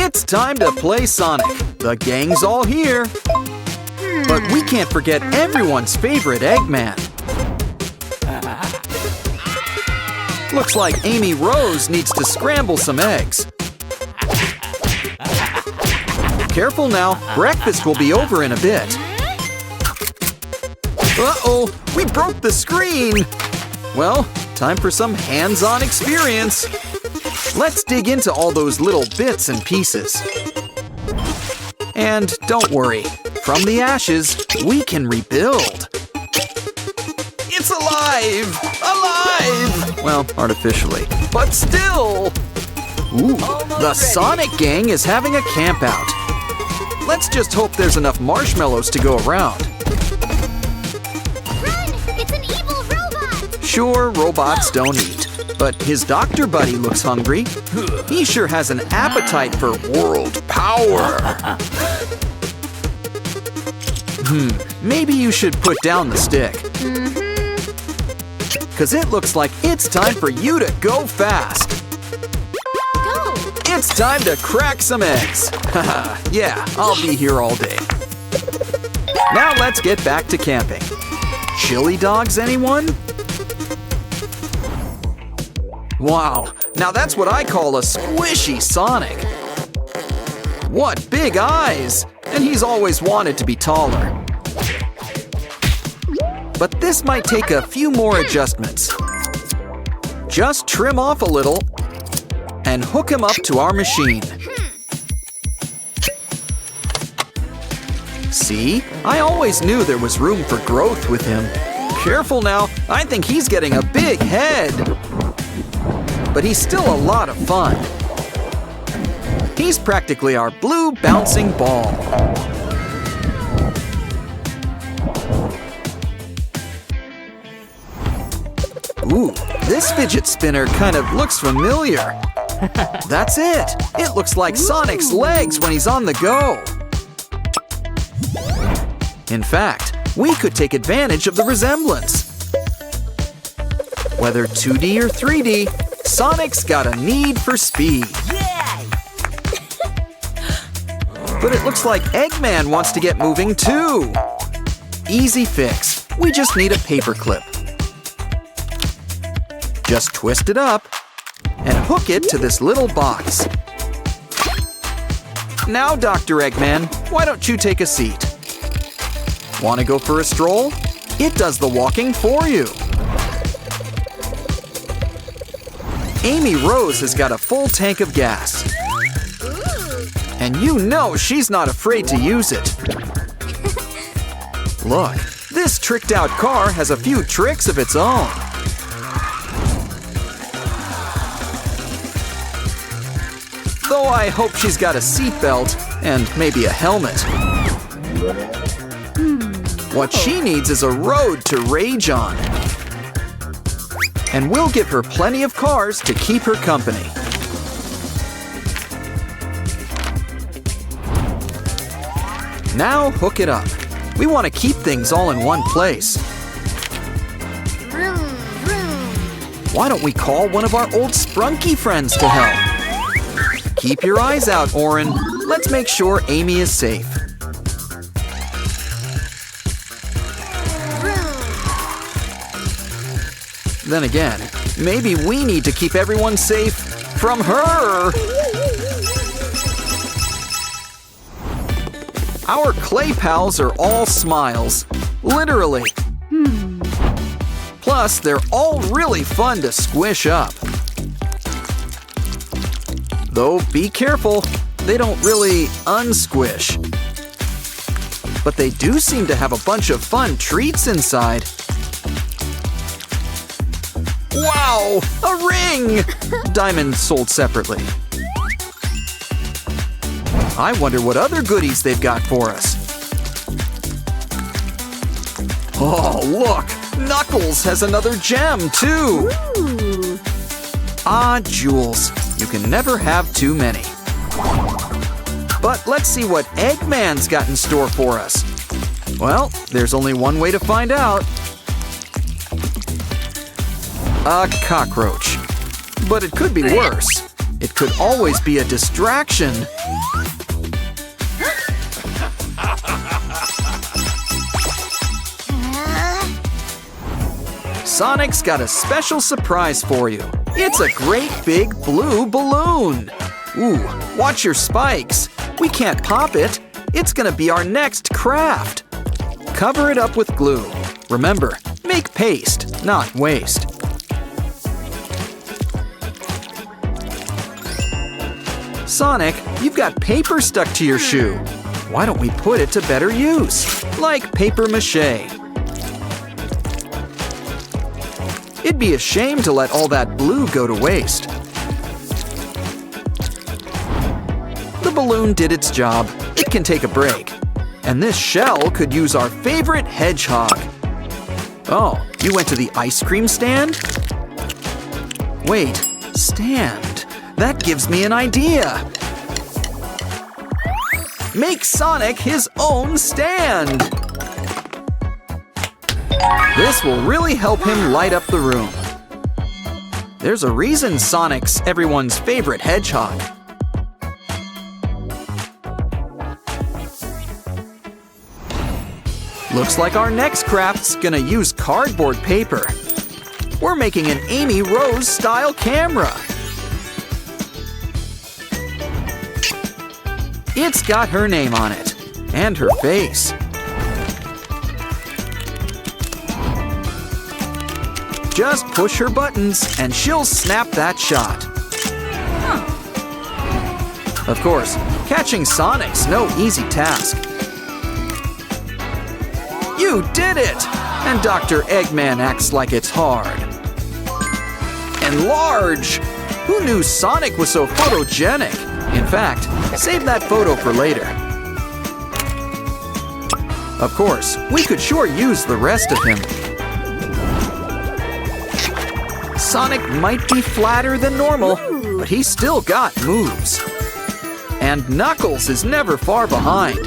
It's time to play Sonic. The gang's all here. But we can't forget everyone's favorite Eggman. Looks like Amy Rose needs to scramble some eggs. Careful now, breakfast will be over in a bit. Uh-oh, we broke the screen! Well, time for some hands-on experience. Let's dig into all those little bits and pieces. And don't worry, from the ashes, we can rebuild. It's alive! Alive! Well, artificially, but still! Ooh, the Sonic gang is having a camp out. Let's just hope there's enough marshmallows to go around. Run! It's an evil robot! Sure, robots don't eat, but his doctor buddy looks hungry. He sure has an appetite for world power. Maybe you should put down the stick. Because it looks like it's time for you to go fast. Go! It's time to crack some eggs. Yeah, I'll be here all day. Now let's get back to camping. Chili dogs, anyone? Wow, now that's what I call a squishy Sonic. What big eyes! And he's always wanted to be taller. But this might take a few more adjustments. Just trim off a little and hook him up to our machine. See? I always knew there was room for growth with him. Careful now, I think he's getting a big head. But he's still a lot of fun. He's practically our blue bouncing ball. Ooh, this fidget spinner kind of looks familiar. That's it. It looks like Sonic's legs when he's on the go. In fact, we could take advantage of the resemblance. Whether 2D or 3D, Sonic's got a need for speed. But it looks like Eggman wants to get moving too. Easy fix. We just need a paper clip. Just twist it up and hook it to this little box. Now, Dr. Eggman, why don't you take a seat? Want to go for a stroll? It does the walking for you. Amy Rose has got a full tank of gas. And you know she's not afraid to use it. Look, this tricked out car has a few tricks of its own. Though I hope she's got a seatbelt and maybe a helmet. What she needs is a road to rage on. And we'll give her plenty of cars to keep her company. Now hook it up. We want to keep things all in one place. Vroom, vroom. Why don't we call one of our old Sprunky friends to help? Keep your eyes out, Orin. Let's make sure Amy is safe. Then again, maybe we need to keep everyone safe from her. Our clay pals are all smiles, literally. Plus, they're all really fun to squish up. Though, be careful, they don't really unsquish. But they do seem to have a bunch of fun treats inside. Wow! A ring! Diamond sold separately. I wonder what other goodies they've got for us. Oh, look! Knuckles has another gem, too! Ooh. Ah, jewels. You can never have too many. But let's see what Eggman's got in store for us. Well, there's only one way to find out. A cockroach. But it could be worse. It could always be a distraction. Sonic's got a special surprise for you. It's a great big blue balloon. Ooh, watch your spikes. We can't pop it. It's gonna be our next craft. Cover it up with glue. Remember, make paste, not waste. Sonic, you've got paper stuck to your shoe. Why don't we put it to better use? Like paper mache. It'd be a shame to let all that blue go to waste. The balloon did its job. It can take a break. And this shell could use our favorite hedgehog. Oh, you went to the ice cream stand? Wait, stand. That gives me an idea. Make Sonic his own stand. This will really help him light up the room. There's a reason Sonic's everyone's favorite hedgehog. Looks like our next craft's gonna use cardboard paper. We're making an Amy Rose style camera. It's got her name on it, and her face. Just push her buttons and she'll snap that shot. Of course, catching Sonic's no easy task. You did it! And Dr. Eggman acts like it's hard. Enlarge! Who knew Sonic was so photogenic? In fact, save that photo for later. Of course, we could sure use the rest of him. Sonic might be flatter than normal, but he's still got moves. And Knuckles is never far behind.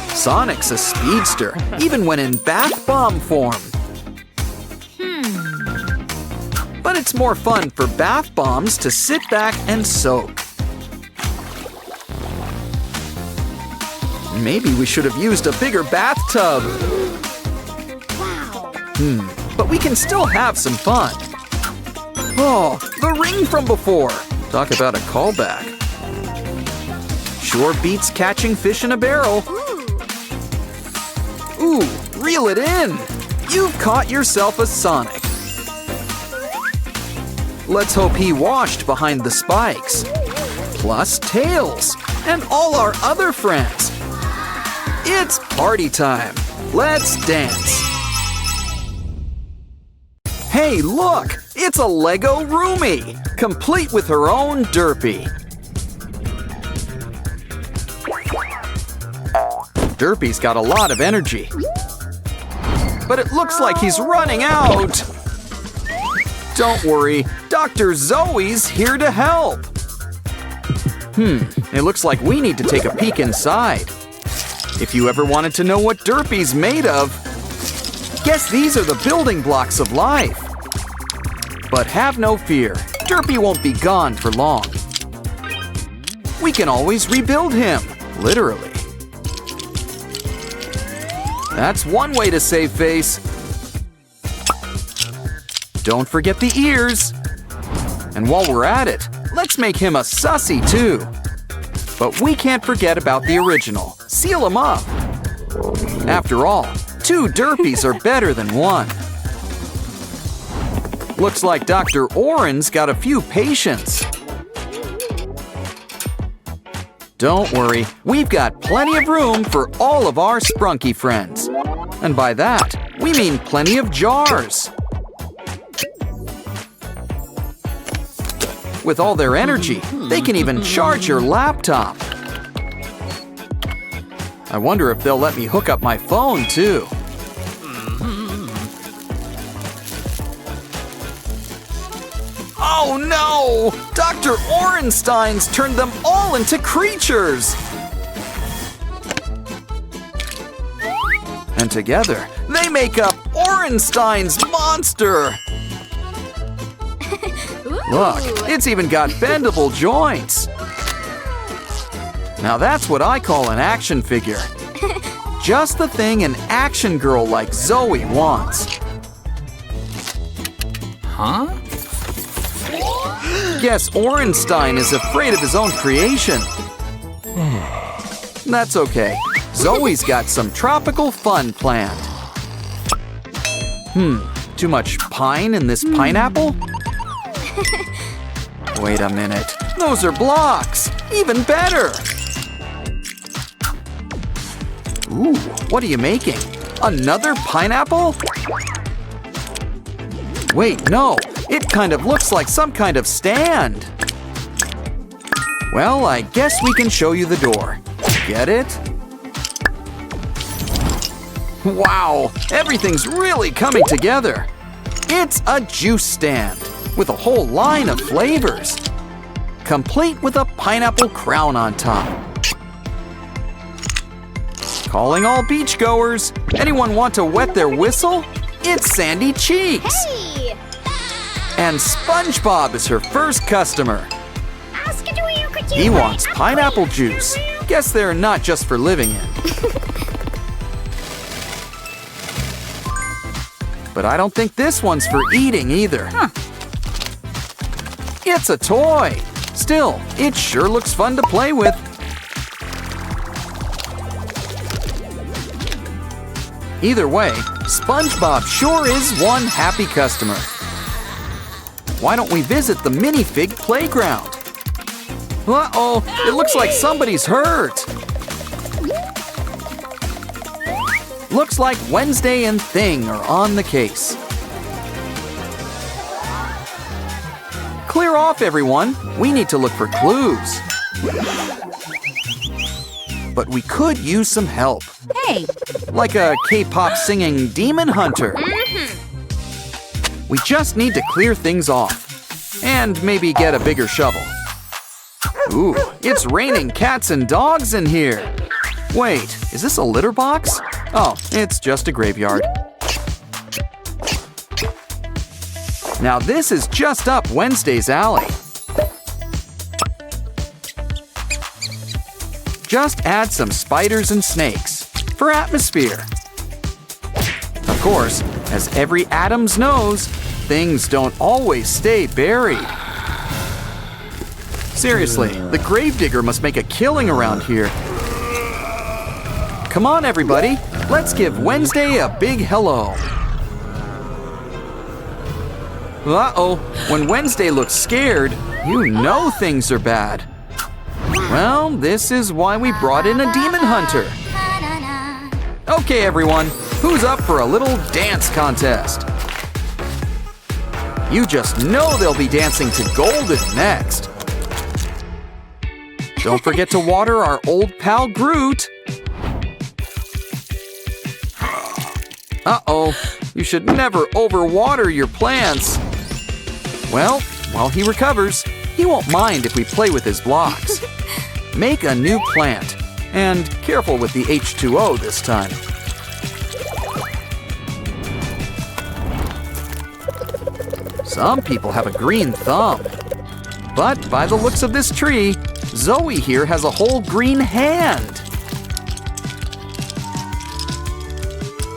Sonic's a speedster, even when in bath bomb form. But it's more fun for bath bombs to sit back and soak. Maybe we should have used a bigger bathtub. But we can still have some fun. Oh, the ring from before. Talk about a callback. Sure beats catching fish in a barrel. Ooh, reel it in. You've caught yourself a Sonic. Let's hope he washed behind the spikes. Plus Tails and all our other friends. It's party time. Let's dance. Hey, look! It's a Lego roomie, complete with her own derpy. Derpy's got a lot of energy. But it looks like he's running out. Don't worry, Dr. Zoe's here to help. It looks like we need to take a peek inside. If you ever wanted to know what Derpy's made of, guess these are the building blocks of life. But have no fear, Derpy won't be gone for long. We can always rebuild him, literally. That's one way to save face. Don't forget the ears. And while we're at it, let's make him a sussy too. But we can't forget about the original. Seal him up. After all, 2 Derpies are better than 1. Looks like Dr. Oren's got a few patients. Don't worry, we've got plenty of room for all of our sprunky friends. And by that, we mean plenty of jars. With all their energy, they can even charge your laptop. I wonder if they'll let me hook up my phone, too. Oh no! Dr. Orenstein's turned them all into creatures! And together, they make up Orenstein's monster! Look, it's even got bendable joints. Now that's what I call an action figure. Just the thing an action girl like Zoe wants. Huh? Guess Orenstein is afraid of his own creation. That's okay. Zoe's got some tropical fun planned. Too much pine in this pineapple? Wait a minute. Those are blocks. Even better. Ooh, what are you making? Another pineapple? Wait, no. It kind of looks like some kind of stand. Well, I guess we can show you the door. Get it? Wow, everything's really coming together. It's a juice stand with a whole line of flavors, complete with a pineapple crown on top. Calling all beachgoers. Anyone want to wet their whistle? It's Sandy Cheeks. Hey! And SpongeBob is her first customer. He wants pineapple juice. Guess they're not just for living in. But I don't think this one's for eating either. It's a toy. Still, it sure looks fun to play with. Either way, SpongeBob sure is one happy customer. Why don't we visit the minifig playground? Uh-oh, it looks like somebody's hurt. Looks like Wednesday and Thing are on the case. Clear off, everyone. We need to look for clues. But we could use some help. Hey! Like a K-pop singing demon hunter. We just need to clear things off. And maybe get a bigger shovel. Ooh, it's raining cats and dogs in here. Wait, is this a litter box? Oh, it's just a graveyard. Now this is just up Wednesday's alley. Just add some spiders and snakes for atmosphere. Of course, as every Addams knows, things don't always stay buried. Seriously, the gravedigger must make a killing around here. Come on, everybody. Let's give Wednesday a big hello. Uh-oh, when Wednesday looks scared, you know things are bad. Well, this is why we brought in a demon hunter. Okay, everyone, who's up for a little dance contest? You just know they'll be dancing to Golden next. Don't forget to water our old pal Groot. Uh-oh, you should never overwater your plants. Well, while he recovers, he won't mind if we play with his blocks. Make a new plant, and careful with the H2O this time. Some people have a green thumb. But by the looks of this tree, Zoe here has a whole green hand.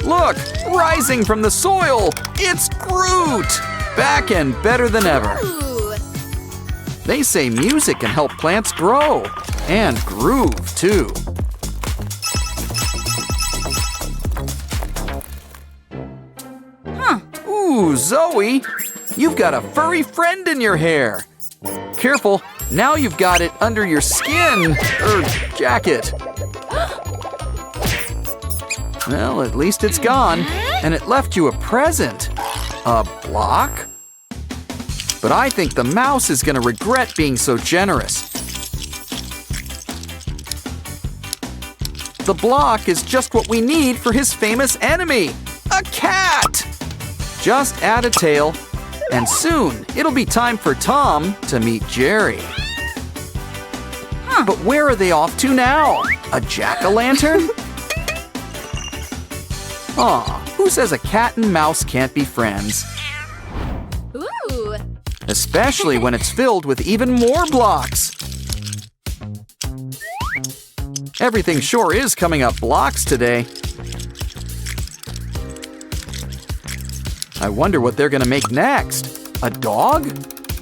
Look, rising from the soil, it's Groot! Back and better than ever. They say music can help plants grow, and groove too. Ooh, Zoe, you've got a furry friend in your hair. Careful, now you've got it under your skin, jacket. Well, at least it's gone, and it left you a present. A block? But I think the mouse is gonna regret being so generous. The block is just what we need for his famous enemy, a cat! Just add a tail, and soon it'll be time for Tom to meet Jerry. But where are they off to now? A jack-o'-lantern? Aw, who Who says a cat and mouse can't be friends? Ooh. Especially when it's filled with even more blocks. Everything sure is coming up blocks today. I wonder what they're gonna make next. A dog?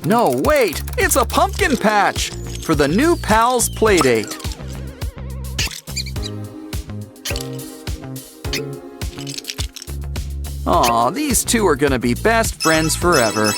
No, wait, it's a pumpkin patch for the new Pals Playdate. Aw, these two are gonna be best friends forever.